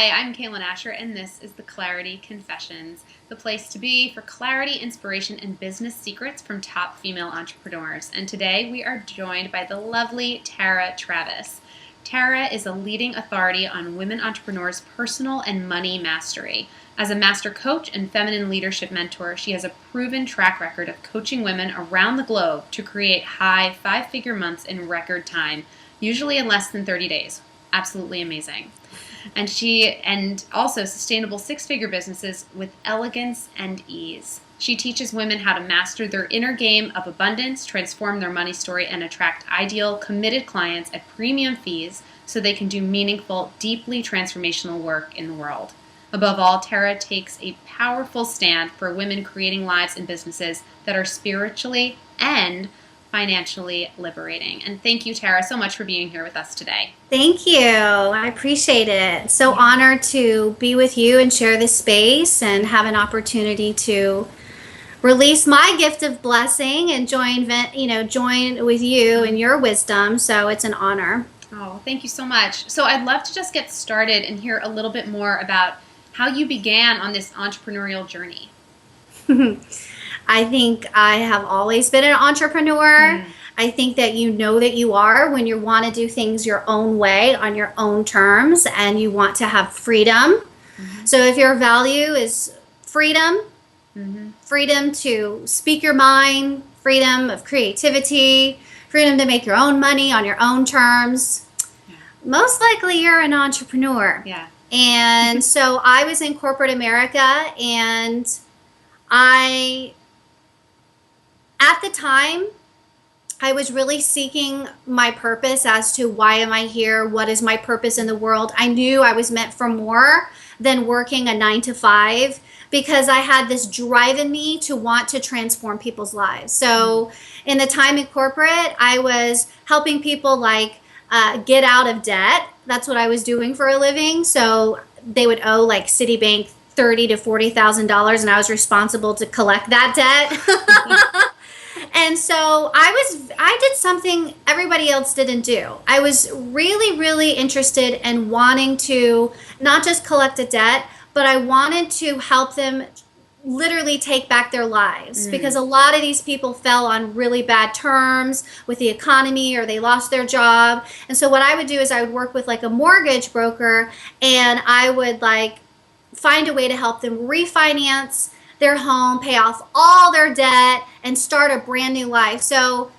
Hi, I'm Cailen Ascher, and this is the Clarity Confessions, the place to be for clarity, inspiration, and business secrets from top female entrepreneurs. And today we are joined by the lovely Tara Travis. Tara is a leading authority on women entrepreneurs' personal and money mastery. As a master coach and feminine leadership mentor, she has a proven track record of coaching women around the globe to create high five-figure months in record time, usually in less than 30 days. Absolutely amazing. And also sustainable six-figure businesses with elegance and ease. She teaches women how to master their inner game of abundance, transform their money story, and attract ideal, committed clients at premium fees so they can do meaningful, deeply transformational work in the world. Above all, Tara takes a powerful stand for women creating lives and businesses that are spiritually and financially liberating. And thank you, Tara, so much for being here with us today. Thank you. I appreciate it. So honored to be with you and share this space and have an opportunity to release my gift of blessing and join with you and your wisdom. So it's an honor. Oh, thank you so much. So I'd love to just get started and hear a little bit more about how you began on this entrepreneurial journey. I think I have always been an entrepreneur. I think that you know that you are when you want to do things your own way on your own terms and you want to have freedom. So if your value is freedom, freedom to speak your mind, freedom of creativity, freedom to make your own money on your own terms, most likely you're an entrepreneur. Yeah. And so I was in corporate America, and at the time, I was really seeking my purpose as to why am I here? What is my purpose in the world? I knew I was meant for more than working a 9 to 5 because I had this drive in me to want to transform people's lives. So in the time in corporate, I was helping people get out of debt. That's what I was doing for a living. So they would owe Citibank $30,000 to $40,000, and I was responsible to collect that debt. And so I did something everybody else didn't do. I was really, really interested in wanting to not just collect a debt, but I wanted to help them literally take back their lives because a lot of these people fell on really bad terms with the economy or they lost their job. And so what I would do is I would work with a mortgage broker, and I would find a way to help them refinance their home, pay off all their debt, and start a brand new life. So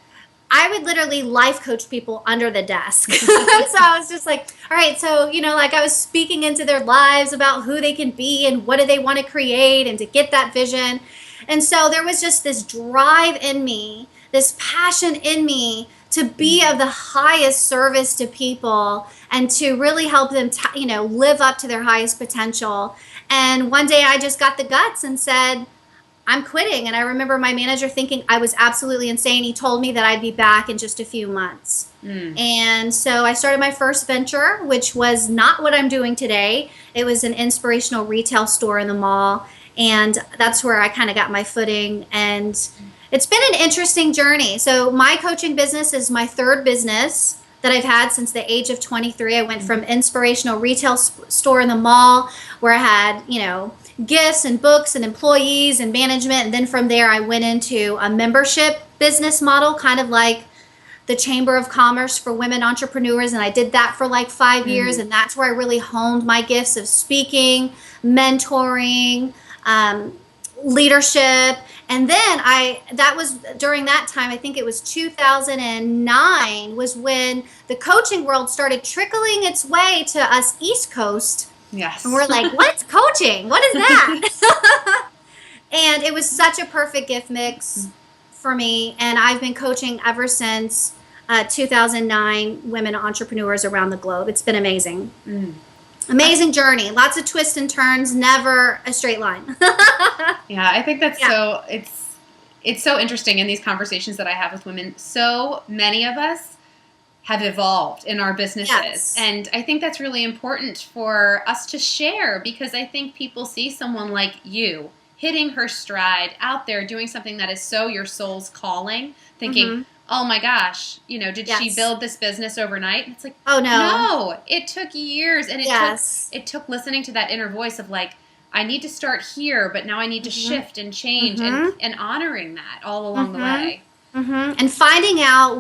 I would literally life coach people under the desk. So I was just all right, so, I was speaking into their lives about who they can be and what do they want to create and to get that vision. And so there was just this drive in me, this passion in me to be of the highest service to people and to really help them, live up to their highest potential. And one day I just got the guts and said, I'm quitting. And I remember my manager thinking I was absolutely insane. He told me that I'd be back in just a few months. And so I started my first venture, which was not what I'm doing today. It was an inspirational retail store in the mall. And that's where I kind of got my footing. And it's been an interesting journey. So my coaching business is my third business that I've had since the age of 23. I went from inspirational retail store in the mall where I had, gifts and books and employees and management. And then from there, I went into a membership business model, kind of like the Chamber of Commerce for women entrepreneurs. And I did that for 5 years. And that's where I really honed my gifts of speaking, mentoring, leadership. And then that was during that time, I think it was 2009 was when the coaching world started trickling its way to us East Coast. Yes. And we're like, what's coaching? What is that? And it was such a perfect gift mix for me. And I've been coaching ever since 2009 women entrepreneurs around the globe. It's been amazing. Amazing journey. Lots of twists and turns, never a straight line. Yeah, I think that's it's so interesting in these conversations that I have with women. So many of us have evolved in our businesses. Yes. And I think that's really important for us to share because I think people see someone like you hitting her stride out there doing something that is so your soul's calling, thinking, oh my gosh, did she Yes. build this business overnight? And it's like, Oh no. no, it took years, and Yes. it took listening to that inner voice of like, I need to start here, but now I need to shift and change, and honoring that all along the way. And finding out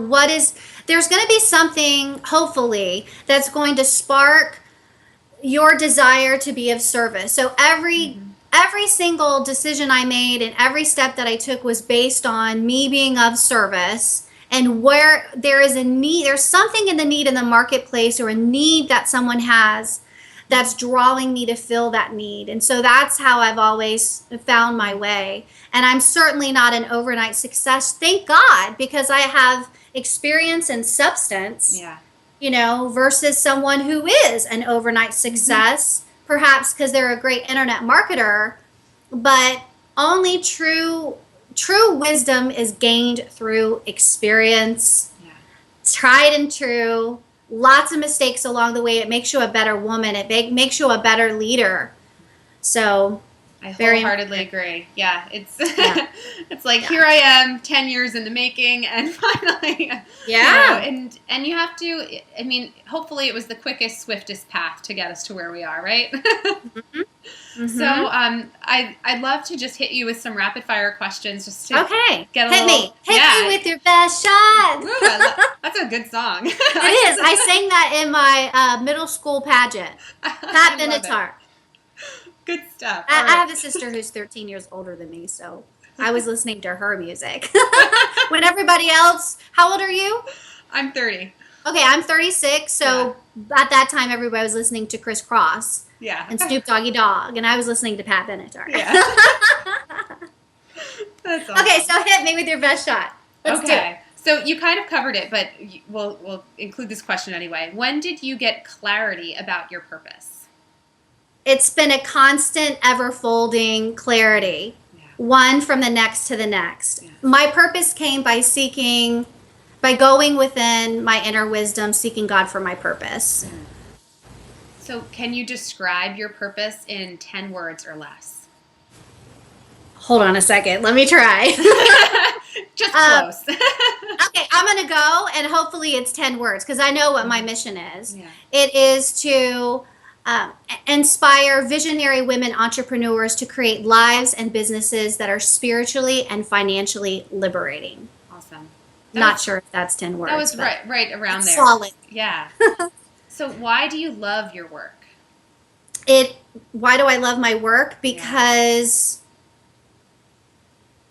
there's going to be something, hopefully, that's going to spark your desire to be of service. So every single decision I made and every step that I took was based on me being of service, and where there is a need, there's something in the need in the marketplace, or a need that someone has that's drawing me to fill that need. And so that's how I've always found my way. And I'm certainly not an overnight success, thank God, because I have experience and substance, versus someone who is an overnight success, perhaps because they're a great internet marketer, but only true wisdom is gained through experience, tried and true. Lots of mistakes along the way. It makes you a better woman. It makes you a better leader. So I wholeheartedly agree. Yeah, it's it's like here I am, 10 years in the making, and finally, and you have to. I mean, hopefully, it was the quickest, swiftest path to get us to where we are, right? So, I'd love to just hit you with some rapid fire questions, just to get a hit me with your best shot. Ooh, that's a good song. It is. I sang that in my middle school pageant. Pat Benatar. Good stuff. I have a sister who's 13 years older than me, so I was listening to her music. When everybody else, how old are you? I'm 30. Okay, I'm 36, so at that time everybody was listening to Criss Cross and Snoop Doggy Dogg, and I was listening to Pat Benatar. Yeah. That's awesome. Okay, so hit me with your best shot. Let's do it. So you kind of covered it, but we'll include this question anyway. When did you get clarity about your purpose? It's been a constant, ever-folding clarity, one from the next to the next. My purpose came by going within my inner wisdom, seeking God for my purpose. So can you describe your purpose in 10 words or less? Hold on a second. Let me try. Just close. Okay, I'm going to go, and hopefully it's 10 words, because I know what my mission is. It is to inspire visionary women entrepreneurs to create lives and businesses that are spiritually and financially liberating. Awesome. Not sure if that's 10 words. That was right around there. Solid. Yeah. So why do you love your work? Why do I love my work? Because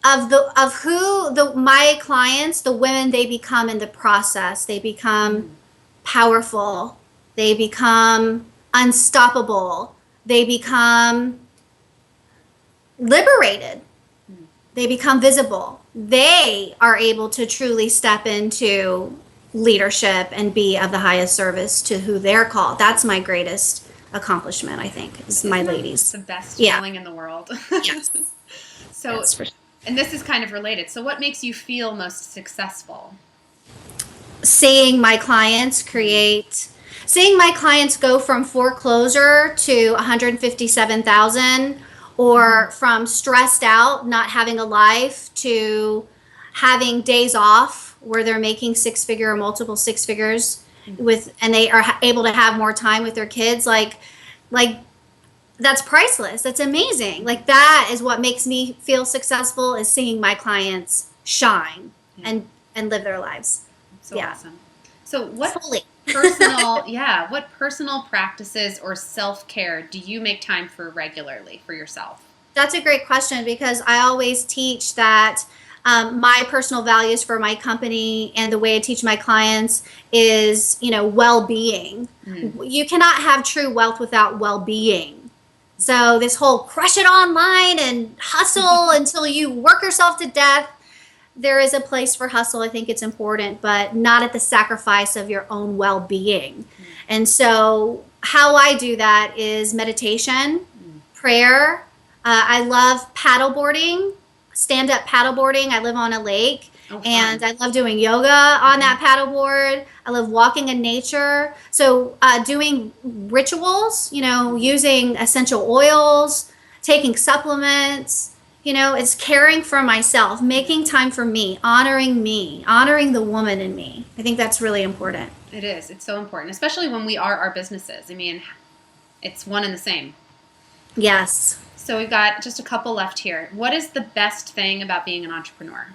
of who my clients, the women they become in the process. They become powerful. They become unstoppable. They become liberated. They become visible. They are able to truly step into leadership and be of the highest service to who they're called. That's my greatest accomplishment, I think, is my ladies. It's the best feeling in the world. Yes. So, and this is kind of related. So what makes you feel most successful? Seeing my clients go from foreclosure to 157,000, or from stressed out, not having a life, to having days off where they're making six-figure or multiple six figures and they are able to have more time with their kids. Like that's priceless. That's amazing. Like that is what makes me feel successful, is seeing my clients shine and live their lives. So awesome. So what what personal practices or self-care do you make time for regularly for yourself? That's a great question, because I always teach that my personal values for my company and the way I teach my clients is, well-being. You cannot have true wealth without well-being. So this whole crush it online and hustle until you work yourself to death, there is a place for hustle. I think it's important, but not at the sacrifice of your own well-being. And so how I do that is meditation, prayer. I love paddleboarding, stand-up paddleboarding. I live on a lake, and I love doing yoga on that paddleboard. I love walking in nature. So doing rituals, using essential oils, taking supplements, It's caring for myself, making time for me, honoring the woman in me. I think that's really important. It is. It's so important, especially when we are our businesses. I mean, it's one and the same. Yes. So we've got just a couple left here. What is the best thing about being an entrepreneur?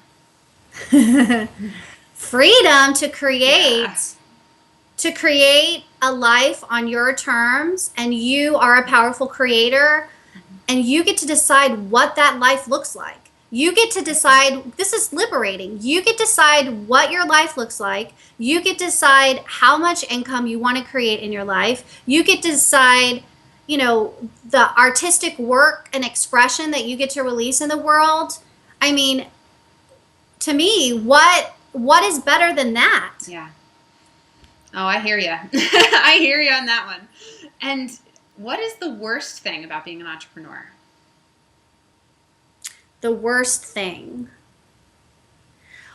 Freedom to create a life on your terms, and you are a powerful creator, and you get to decide what that life looks like. You get to decide. This is liberating. You get to decide what your life looks like. You get to decide how much income you want to create in your life. You get to decide, the artistic work and expression that you get to release in the world. I mean, to me, what is better than that? Yeah. Oh, I hear you. I hear you on that one. And what is the worst thing about being an entrepreneur? The worst thing.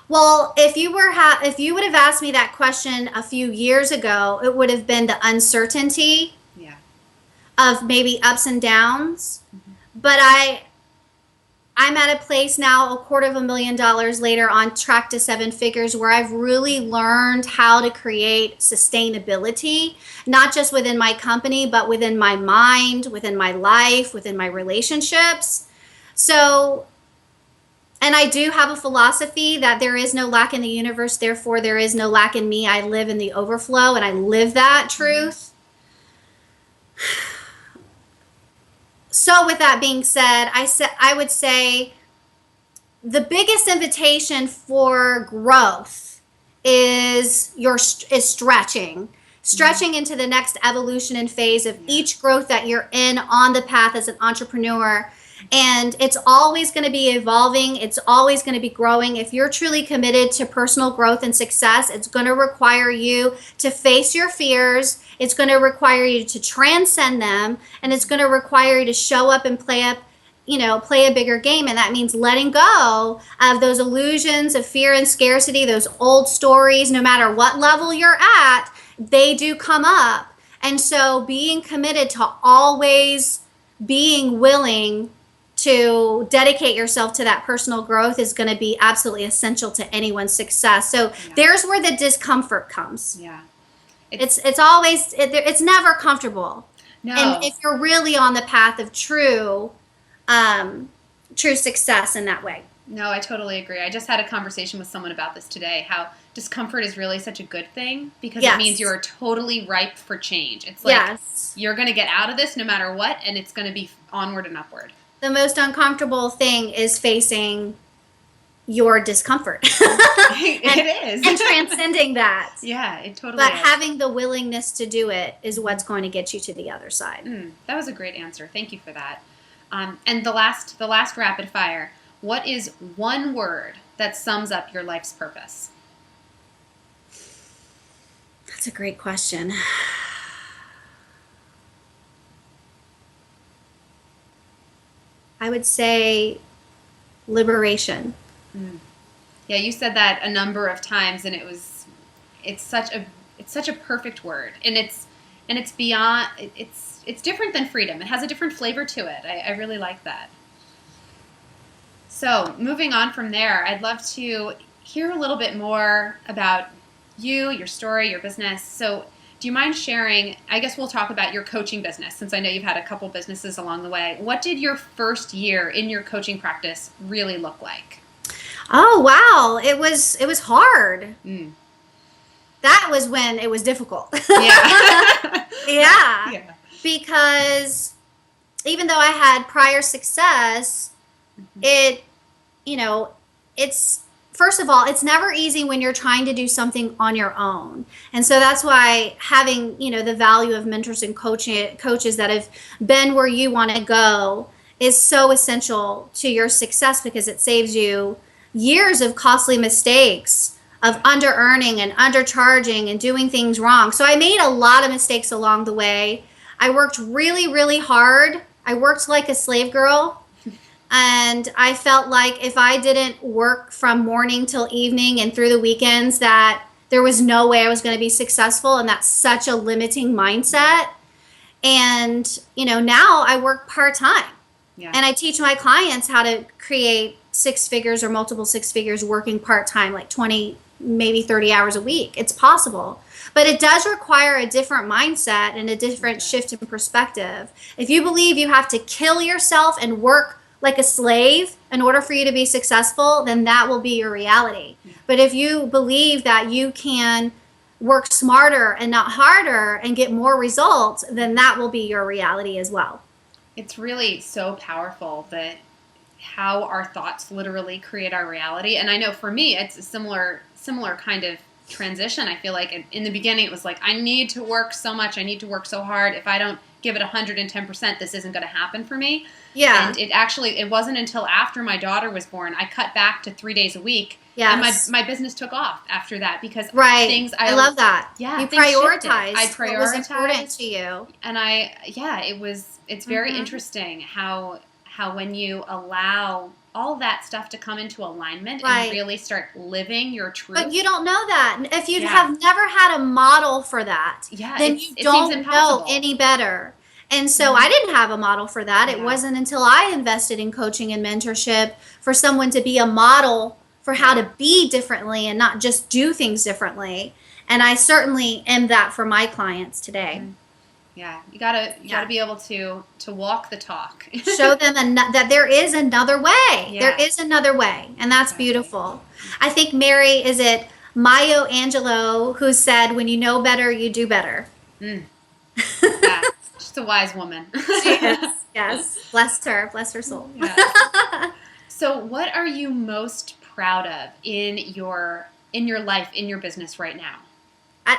Well, if you would have asked me that question a few years ago, it would have been the uncertainty of maybe ups and downs. Mm-hmm. But I'm at a place now, $250,000 later, on track to 7 figures, where I've really learned how to create sustainability, not just within my company, but within my mind, within my life, within my relationships. So, and I do have a philosophy that there is no lack in the universe, therefore there is no lack in me. I live in the overflow, and I live that truth. So with that being said, I would say the biggest invitation for growth is stretching into the next evolution and phase of each growth that you're in on the path as an entrepreneur. And it's always going to be evolving. It's always going to be growing. If you're truly committed to personal growth and success, it's going to require you to face your fears. It's going to require you to transcend them. And it's going to require you to show up and play a bigger game. And that means letting go of those illusions of fear and scarcity, those old stories. No matter what level you're at, they do come up. And so being committed to always being willing to dedicate yourself to that personal growth is going to be absolutely essential to anyone's success. So there's where the discomfort comes. Yeah. It's never comfortable. No. And if you're really on the path of true success in that way. No, I totally agree. I just had a conversation with someone about this today, how discomfort is really such a good thing, because it means you're totally ripe for change. It's like you're going to get out of this no matter what, and it's going to be onward and upward. The most uncomfortable thing is facing your discomfort. It is. And transcending that. Yeah, it totally is. But having the willingness to do it is what's going to get you to the other side. That was a great answer. Thank you for that. And the last rapid fire. What is one word that sums up your life's purpose? That's a great question. I would say liberation. Yeah, you said that a number of times, and it's such a perfect word, and it's beyond. It's different than freedom. It has a different flavor to it. I really like that. So moving on from there, I'd love to hear a little bit more about you, your story, your business. So do you mind sharing, I guess we'll talk about your coaching business, since I know you've had a couple businesses along the way. What did your first year in your coaching practice really look like? Oh, wow. It was hard. That was when it was difficult. Yeah. Yeah. Because even though I had prior success, it's, first of all, it's never easy when you're trying to do something on your own. And so that's why having, the value of mentors and coaches that have been where you want to go is so essential to your success, because it saves you years of costly mistakes of under-earning and undercharging and doing things wrong. So I made a lot of mistakes along the way. I worked really, really hard. I worked like a slave girl. And I felt like if I didn't work from morning till evening and through the weekends, that there was no way I was going to be successful. And that's such a limiting mindset. And, now I work part-time. Yeah. And I teach my clients how to create 6 figures or multiple 6 figures working part-time, like 20, maybe 30 hours a week. It's possible. But it does require a different mindset and a different shift in perspective. If you believe you have to kill yourself and work like a slave in order for you to be successful, then that will be your reality. But if you believe that you can work smarter and not harder and get more results, then that will be your reality as well. It's really so powerful that how our thoughts literally create our reality. And I know for me, it's a similar kind of transition. I feel like in the beginning, it was like, I need to work so much. I need to work so hard. If I don't give it 110%, this isn't going to happen for me. Yeah. And it wasn't until after my daughter was born, I cut back to 3 days a week. Yes. And my business took off after that because things, I love that. Yeah. You prioritized. I prioritized. What was important to you. And it's very interesting how when you allow all that stuff to come into alignment and really start living your truth. But you don't know that. If you have never had a model for that, then you don't know any better. And so I didn't have a model for that. It wasn't until I invested in coaching and mentorship for someone to be a model for how to be differently and not just do things differently. And I certainly am that for my clients today. Yeah, you gotta be able to walk the talk. Show them that there is another way. Yeah. There is another way, and that's beautiful. I think is it Maya Angelou who said, "When you know better, you do better." Yeah, she's a wise woman. Yes. Bless her soul. Yeah. So, what are you most proud of in your life, in your business right now?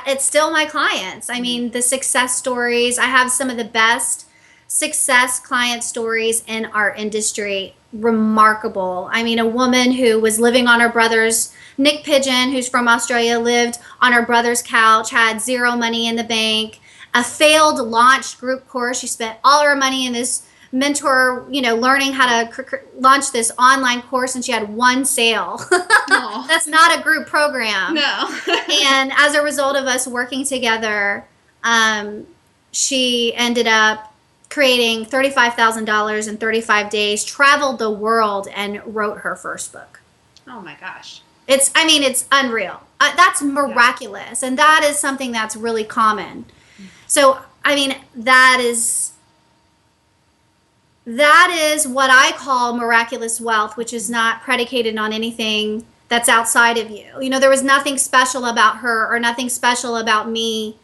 It's still my clients. I mean, the success stories. I have some of the best success client stories in our industry. Remarkable. I mean, a woman who was living on her brother's, Nick Pigeon, who's from Australia, lived on her brother's couch, had zero money in the bank, a failed launched group course. She spent all her money in this mentor, learning how to launch this online course, and she had one sale. That's not a group program. No. And as a result of us working together, she ended up creating $35,000 in 35 days, traveled the world, and wrote her first book. Oh my gosh. It's unreal. That's miraculous. And that is something that's really common. So, that is what I call miraculous wealth, which is not predicated on anything that's outside of you. There was nothing special about her or nothing special about me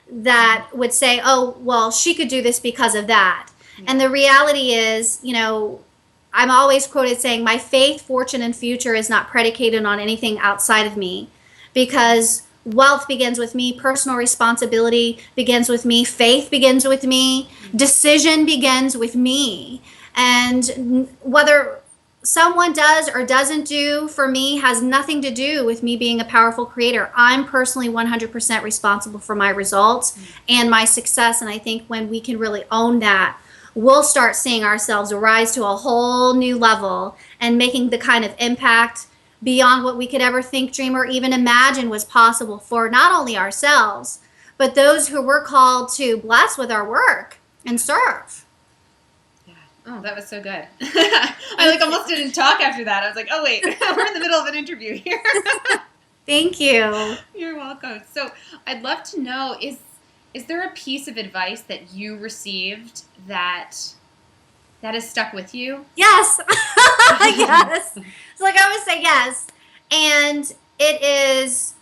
that would say, oh, well, she could do this because of that. Yeah. And the reality is, I'm always quoted saying, my faith, fortune, and future is not predicated on anything outside of me, because wealth begins with me, personal responsibility begins with me, faith begins with me, decision begins with me. And whether someone does or doesn't do for me has nothing to do with me being a powerful creator. I'm personally 100% responsible for my results and my success. And I think when we can really own that, we'll start seeing ourselves rise to a whole new level and making the kind of impact beyond what we could ever think, dream, or even imagine was possible for not only ourselves, but those who we're called to bless with our work and serve. Yeah. Oh, that was so good. I almost didn't talk after that. I was like, oh wait, we're in the middle of an interview here. Thank you. You're welcome. So I'd love to know, is there a piece of advice that you received that has stuck with you? Yes. Yes. So I would say yes. And it is,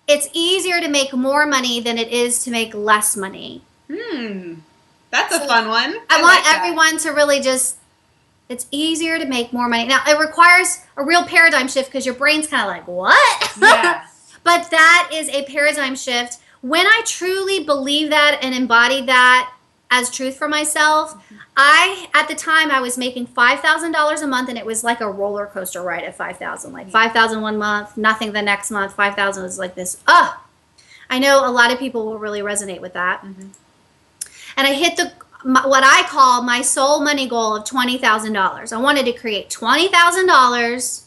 it's easier to make more money than it is to make less money. That's a fun one. I want everyone to really it's easier to make more money. Now, it requires a real paradigm shift because your brain's kind of like, what? Yeah. But that is a paradigm shift. When I truly believe that and embody that as truth for myself, at the time I was making $5,000 a month, and it was like a roller coaster ride at $5,000. Like $5,000 one month, nothing the next month. $5,000 was like this. I know a lot of people will really resonate with that. And I hit what I call my soul money goal of $20,000. I wanted to create $20,000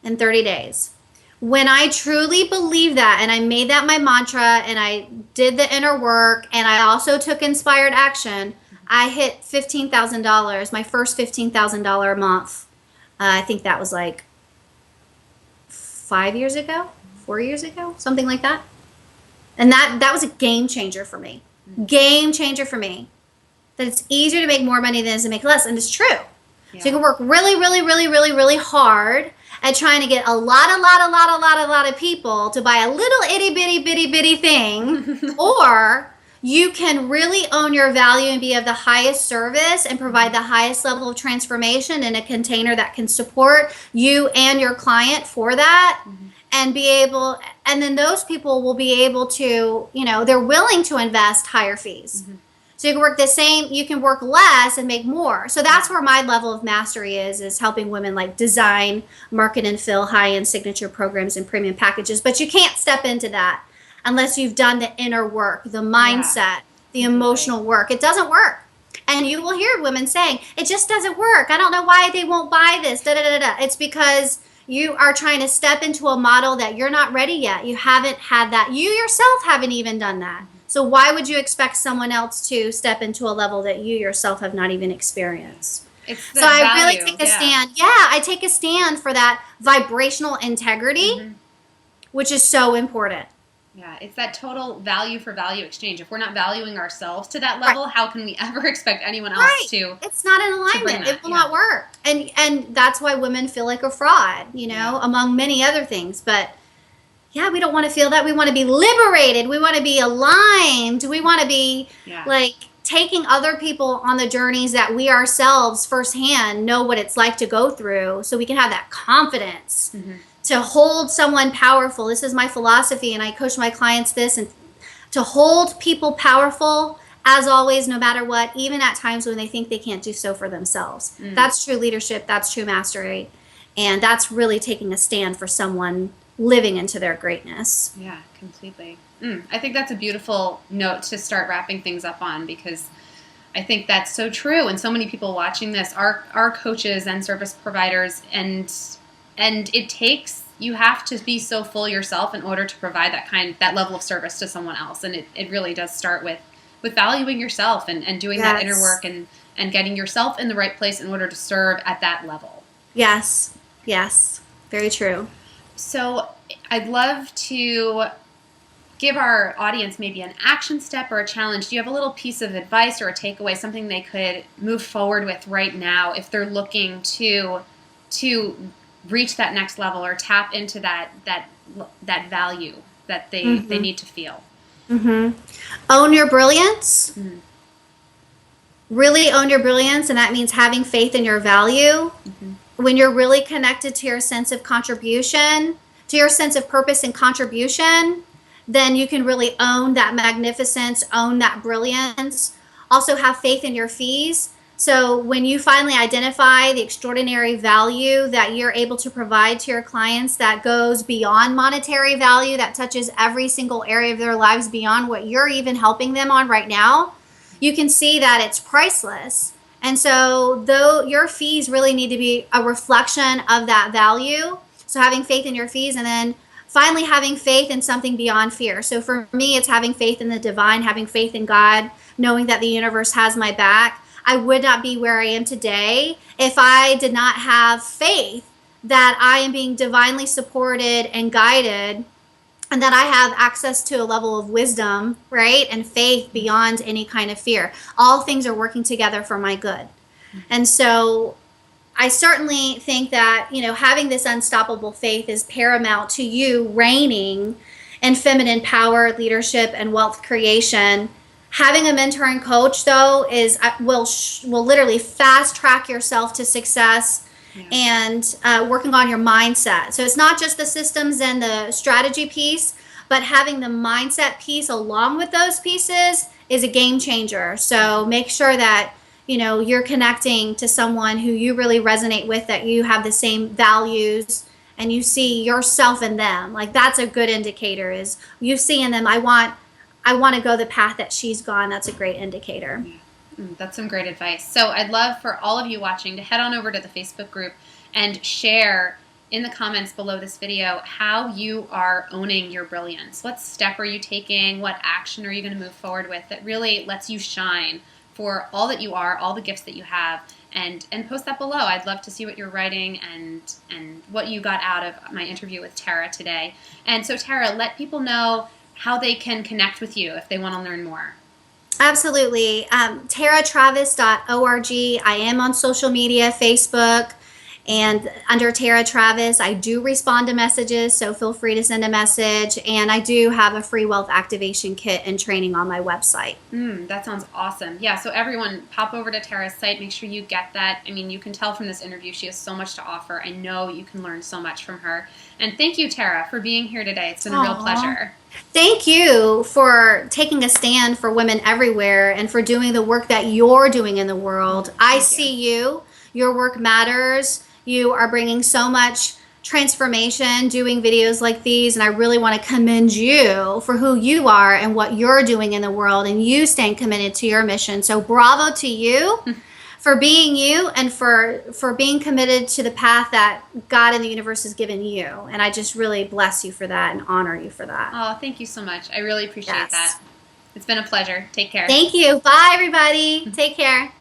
in 30 days. When I truly believed that, and I made that my mantra, and I did the inner work, and I also took inspired action, I hit $15,000, my first $15,000 a month. I think that was like 5 years ago, 4 years ago, something like that. And that was a game changer for me. Game changer for me. That it's easier to make more money than it is to make less, and it's true. Yeah. So you can work really, really, really, really, really hard at trying to get a lot of people to buy a little itty bitty thing, or you can really own your value and be of the highest service and provide the highest level of transformation in a container that can support you and your client for that. And be able, and then those people will be able to, they're willing to invest higher fees. So you can work the same, you can work less and make more. So that's where my level of mastery is helping women like design, market, and fill high-end signature programs and premium packages. But you can't step into that unless you've done the inner work, the mindset, the emotional work. It doesn't work. And you will hear women saying, it just doesn't work. I don't know why they won't buy this. It's because you are trying to step into a model that you're not ready yet. You haven't had that. You yourself haven't even done that. So why would you expect someone else to step into a level that you yourself have not even experienced? So I really take a stand. Yeah, I take a stand for that vibrational integrity, which is so important. Yeah, it's that total value for value exchange. If we're not valuing ourselves to that level, how can we ever expect anyone else to? It's not in alignment. It will not work. And that's why women feel like a fraud, among many other things. But yeah, we don't want to feel that. We want to be liberated. We want to be aligned. We want to be like taking other people on the journeys that we ourselves firsthand know what it's like to go through, so we can have that confidence to hold someone powerful. This is my philosophy, and I coach my clients this, and to hold people powerful as always, no matter what, even at times when they think they can't do so for themselves. That's true leadership. That's true mastery. And that's really taking a stand for someone living into their greatness. Yeah, completely. I think that's a beautiful note to start wrapping things up on, because I think that's so true. And so many people watching this are coaches and service providers, and it takes, you have to be so full yourself in order to provide that level of service to someone else. And it really does start with valuing yourself and doing that inner work and getting yourself in the right place in order to serve at that level. Yes. Very true. So I'd love to give our audience maybe an action step or a challenge. Do you have a little piece of advice or a takeaway, something they could move forward with right now if they're looking to reach that next level or tap into that value that they need to feel? Own your brilliance. Really own your brilliance, and that means having faith in your value. When you're really connected to your sense of contribution, to your sense of purpose and contribution, then you can really own that magnificence, own that brilliance. Also have faith in your fees. So when you finally identify the extraordinary value that you're able to provide to your clients that goes beyond monetary value, that touches every single area of their lives beyond what you're even helping them on right now, you can see that it's priceless. And so though your fees really need to be a reflection of that value. So having faith in your fees, and then finally having faith in something beyond fear. So for me, it's having faith in the divine, having faith in God, knowing that the universe has my back. I would not be where I am today if I did not have faith that I am being divinely supported and guided, and that I have access to a level of wisdom, right? And faith beyond any kind of fear. All things are working together for my good. And so I certainly think that, having this unstoppable faith is paramount to you reigning in feminine power, leadership, and wealth creation. Having a mentor and coach, though, will literally fast track yourself to success. And working on your mindset. So it's not just the systems and the strategy piece, but having the mindset piece along with those pieces is a game changer. So make sure that you're connecting to someone who you really resonate with, that you have the same values, and you see yourself in them. Like, that's a good indicator, is you see in them, I want to go the path that she's gone. That's a great indicator. That's some great advice. So I'd love for all of you watching to head on over to the Facebook group and share in the comments below this video how you are owning your brilliance. What step are you taking? What action are you going to move forward with that really lets you shine for all that you are, all the gifts that you have, and post that below. I'd love to see what you're writing and what you got out of my interview with Tara today. And so, Tara, let people know how they can connect with you if they want to learn more. Absolutely. TaraTravis.org. I am on social media, Facebook, and under Tara Travis. I do respond to messages, so feel free to send a message. And I do have a free wealth activation kit and training on my website. That sounds awesome. Yeah, so everyone, pop over to Tara's site. Make sure you get that. I mean, you can tell from this interview she has so much to offer. I know you can learn so much from her. And thank you, Tara, for being here today. It's been a real pleasure. Thank you for taking a stand for women everywhere and for doing the work that you're doing in the world. I see you. Your work matters. You are bringing so much transformation doing videos like these, and I really want to commend you for who you are and what you're doing in the world, and you staying committed to your mission. So bravo to you for being you and for being committed to the path that God and the universe has given you. And I just really bless you for that and honor you for that. Oh, thank you so much. I really appreciate that. It's been a pleasure. Take care. Thank you. Bye, everybody. Take care.